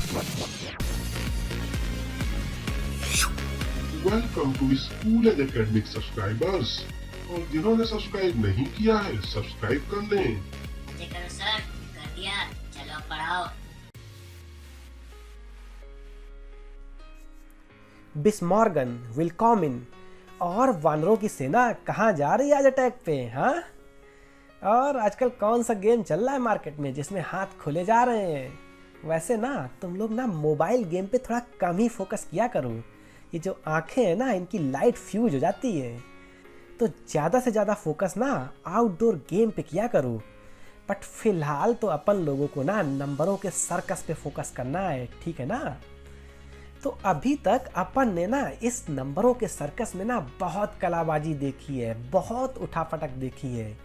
Welcome to school and academic subscribers. और जिन्होंने subscribe नहीं किया है सब्सक्राइब कर लें। जी करो सर, कर दिया। चलो पढ़ाओ। बिस्मॉर्गन, विलकॉमिन और वानरों की सेना कहाँ जा रही है आज अटैक पे? हाँ, और आजकल कौन सा गेम चल रहा है मार्केट में जिसमें हाथ खुले जा रहे हैं? वैसे ना तुम लोग ना मोबाइल गेम पे थोड़ा कम ही फोकस किया करो। ये जो आंखें हैं ना, इनकी लाइट फ्यूज हो जाती है। तो ज़्यादा से ज़्यादा फोकस ना आउटडोर गेम पे किया करो। बट फिलहाल तो अपन लोगों को ना नंबरों के सर्कस पे फोकस करना है, ठीक है ना? तो अभी तक अपन ने ना इस नंबरों के सर्कस में ना बहुत कलाबाजी देखी है, बहुत उठापटक देखी है।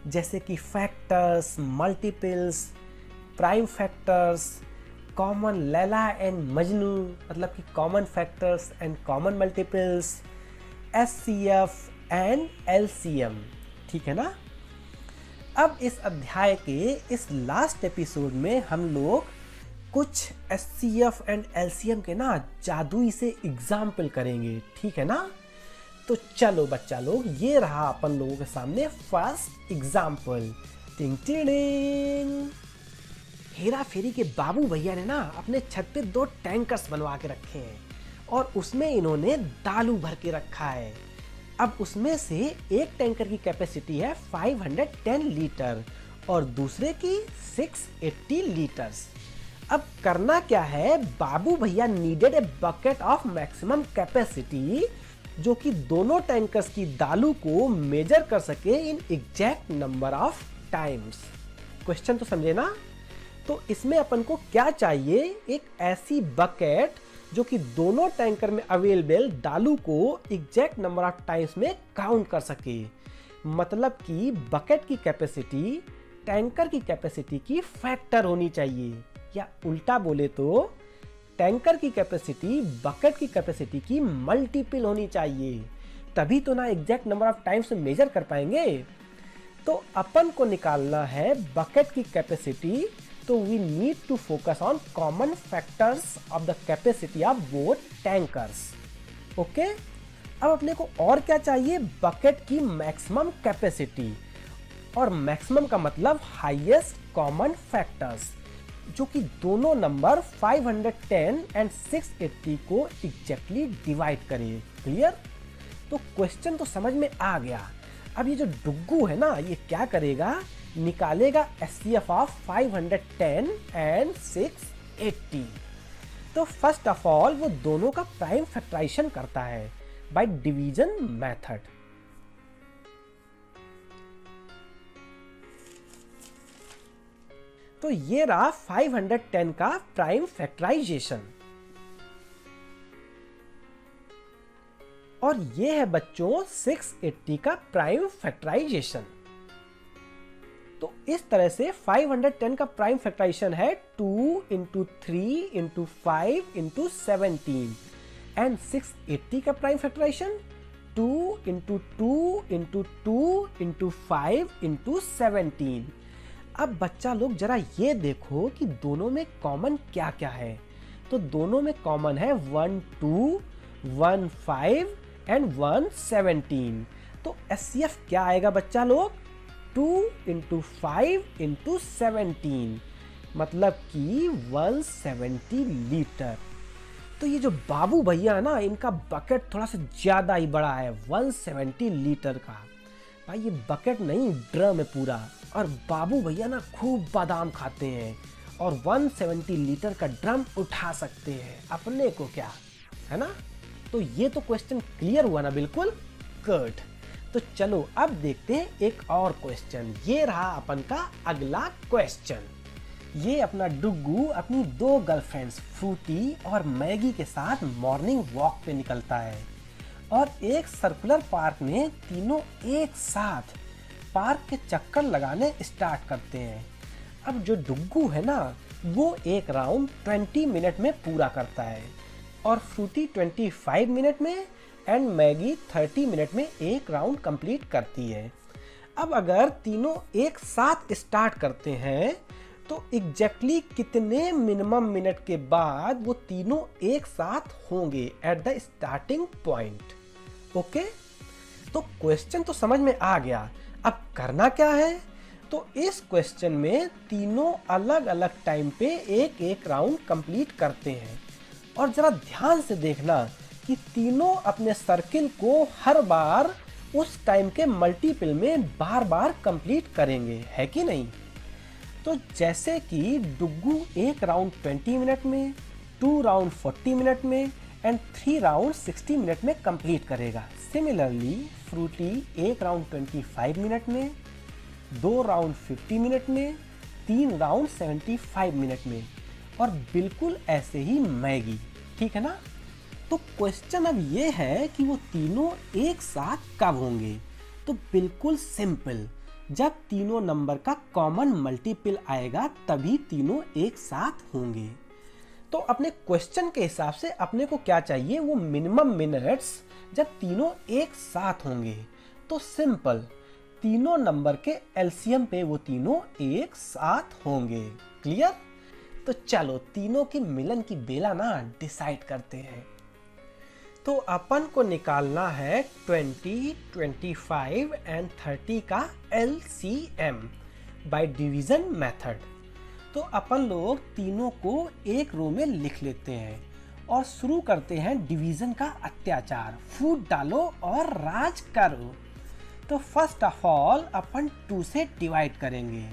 जैसे कि factors, multiples, prime factors, common Laila and Majnu, मतलब कि common factors and common multiples, HCF and LCM, ठीक है ना? अब इस अध्याय के इस लास्ट एपिसोड में हम लोग कुछ एचसीएफ एंड एलसीएम के ना जादुई से एग्जाम्पल करेंगे, ठीक है ना? तो चलो बच्चा लोग, ये रहा अपन लोगों के सामने फर्स्ट एग्जाम्पल। टिंग टिंग। हेरा फेरी के बाबू भैया ने ना अपने छत पे 2 टैंकर्स बनवा के रखे हैं और उसमें इन्होंने दालू भर के रखा है। अब उसमें से एक टैंकर की कैपेसिटी है 510 लीटर और दूसरे की 680 लीटर्स। अब करना क्या है, बाबू भैया needed a bucket of maximum capacity जो कि दोनों टैंकर्स की दालू को मेजर कर सके in exact number of times. Question तो समझे ना? तो इसमें अपन को क्या चाहिए, एक ऐसी बकेट जो कि दोनों टैंकर में अवेलेबल दालू को एग्जैक्ट नंबर ऑफ टाइम्स में काउंट कर सके। मतलब कि बकेट की कैपेसिटी टैंकर की कैपेसिटी की फैक्टर होनी चाहिए, या उल्टा बोले तो टैंकर की कैपेसिटी बकेट की कैपेसिटी की मल्टीपल होनी चाहिए। तभी तो ना एग्जैक्ट नंबर ऑफ टाइम्स में मेजर कर पाएंगे। तो अपन को निकालना है बकेट की कैपेसिटी, तो we need to focus on common factors of the capacity of both tankers. Okay, अब अपने को और क्या चाहिए, बकेट की मैक्सिमम कैपेसिटी, और मैक्सिमम का मतलब हाईएस्ट कॉमन फैक्टर्स, जो कि दोनों नंबर 510 एंड 680 को एग्जैक्टली डिवाइड करे। क्लियर? तो क्वेश्चन तो समझ में आ गया। अब ये जो डुग्गू है ना, ये क्या करेगा, निकालेगा एचसीएफ ऑफ 510 एंड 680। तो फर्स्ट ऑफ ऑल वो दोनों का प्राइम फैक्टराइजेशन करता है बाय डिवीजन मेथड। तो ये रहा 510 का प्राइम फैक्टराइजेशन, और ये है बच्चों 680 का प्राइम फैक्टराइजेशन। तो इस तरह से 510 का प्राइम फैक्टराइजेशन है 2 into 3 into 5 into 17, एंड 680 का prime factorisation 2 into 2 into 2 into 5 into 17। अब बच्चा लोग जरा ये देखो कि दोनों में कॉमन क्या क्या है। तो दोनों में कॉमन है 1 2, 1 5 एंड 1 17। तो एचसीएफ क्या आएगा बच्चा लोग, 2 into 5 into 17, मतलब कि 170 लीटर। तो ये जो बाबू भैया है ना, इनका बकेट थोड़ा सा ज्यादा ही बड़ा है, 170 लीटर का। भाई ये बकेट नहीं, ड्रम है पूरा। और बाबू भैया ना खूब बादाम खाते हैं और 170 लीटर का ड्रम उठा सकते हैं, अपने को क्या है ना? तो ये तो क्वेश्चन क्लियर हुआ ना, बिल्कुल गुड। तो चलो अब देखते हैं एक और क्वेश्चन। ये रहा अपन का अगला क्वेश्चन। ये अपना डुग्गू अपनी 2 गर्लफ्रेंड्स फ्रूटी और मैगी के साथ मॉर्निंग वॉक पे निकलता है और एक सर्कुलर पार्क में तीनों एक साथ पार्क के चक्कर लगाने स्टार्ट करते हैं। अब जो डुग्गू है ना, वो एक राउंड 20 मिनट में पूरा करता है और फ्रूटी 25 मिनट में एंड मैगी 30 मिनट में एक राउंड कंप्लीट करती है। अब अगर तीनों एक साथ स्टार्ट करते हैं तो एग्जैक्टली कितने मिनिमम मिनट के बाद वो तीनों एक साथ होंगे at the starting point. Okay, तो क्वेश्चन तो समझ में आ गया। अब करना क्या है? तो इस क्वेश्चन में तीनों अलग अलग टाइम पे एक एक राउंड कंप्लीट करते हैं। और जरा ध्यान से देखना कि तीनों अपने सर्किल को हर बार उस टाइम के मल्टीपल में बार बार कंप्लीट करेंगे, है कि नहीं? तो जैसे कि डुग्गू एक राउंड 20 मिनट में, 2 राउंड 40 मिनट में एंड 3 राउंड 60 मिनट में कंप्लीट करेगा। सिमिलरली फ्रूटी एक राउंड 25 मिनट में, 2 राउंड 50 मिनट में, 3 राउंड 75 मिनट में, और बिल्कुल ऐसे ही मैगी। ठीक है ना? तो क्वेश्चन अब ये है कि वो तीनों एक साथ कब होंगे? तो बिल्कुल सिंपल, जब तीनों नंबर का कॉमन मल्टीपल आएगा तभी तीनों एक साथ होंगे। तो अपने क्वेश्चन के हिसाब से अपने को क्या चाहिए? वो मिनिमम मिनट्स जब तीनों एक साथ होंगे। तो सिंपल, तीनों नंबर के एलसीएम पे वो तीनों एक साथ होंगे। क्लियर? तो चलो तीनों के मिलन की बेला ना डिसाइड करते हैं। तो अपन को निकालना है 20, 25 एंड 30 का LCM बाय डिवीजन मेथड। तो अपन लोग तीनों को एक रो में लिख लेते हैं और शुरू करते हैं डिवीजन का अत्याचार। फूट डालो और राज करो। तो फर्स्ट ऑफ ऑल अपन 2 से डिवाइड करेंगे।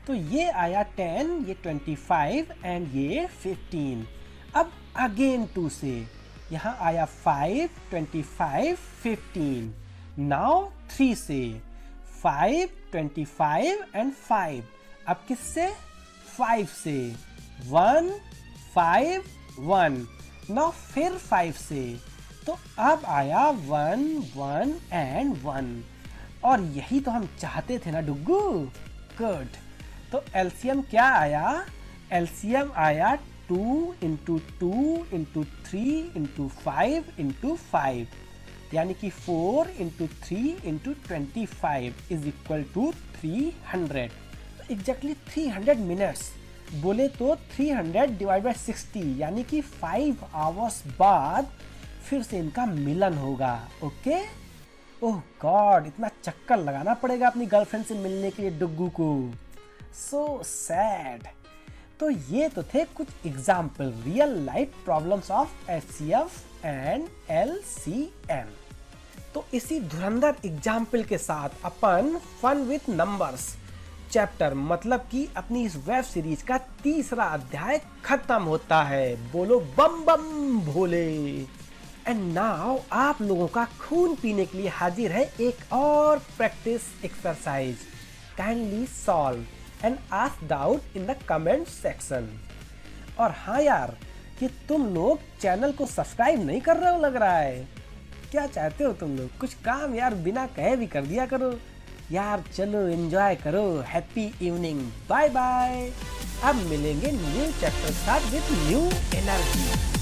तो ये आया 10, ये 25 एंड ये 15। अब अगेन 2 से, यहाँ आया 5, 25, 15। नाउ 3 से, 5, 25 एंड 5। अब किससे? 5 से, 1, 5, 1। नाउ फिर 5 से, तो अब आया 1, 1 एंड 1। और यही तो हम चाहते थे ना डुग्गू। गुड। तो एलसीएम क्या आया? एलसीएम आया 2 into 2 into 3 into 5 into 5, यानी कि 4 into 3 into 25 is equal to 300। तो एग्जैक्टली 300 मिनट्स बोले तो 300 डिवाइड बाई 60, यानी कि 5 आवर्स बाद फिर से इनका मिलन होगा। ओके? ओह गॉड, इतना चक्कर लगाना पड़ेगा अपनी गर्लफ्रेंड से मिलने के लिए डुग्गू को। So sad. तो ये तो थे कुछ example, real life problems of HCF and LCM. तो इसी धुरंधर एग्जाम्पल के साथ अपन फन विथ नंबर्स चैप्टर मतलब कि अपनी इस वेब सीरीज का तीसरा अध्याय खत्म होता है। बोलो बम बम भोले। एंड नाउ आप लोगों का खून पीने के लिए हाजिर है एक और practice exercise. Kindly solve and ask doubt in the comment section. और हाँ यार, कि तुम लोग चैनल को सब्सक्राइब नहीं कर रहे हो लग रहा है। क्या चाहते हो तुम लोग? कुछ काम यार बिना कहे भी कर दिया करो यार। चलो एंजॉय करो। Happy evening. Bye bye. अब मिलेंगे न्यू चैप्टर साथ विद न्यू एनर्जी।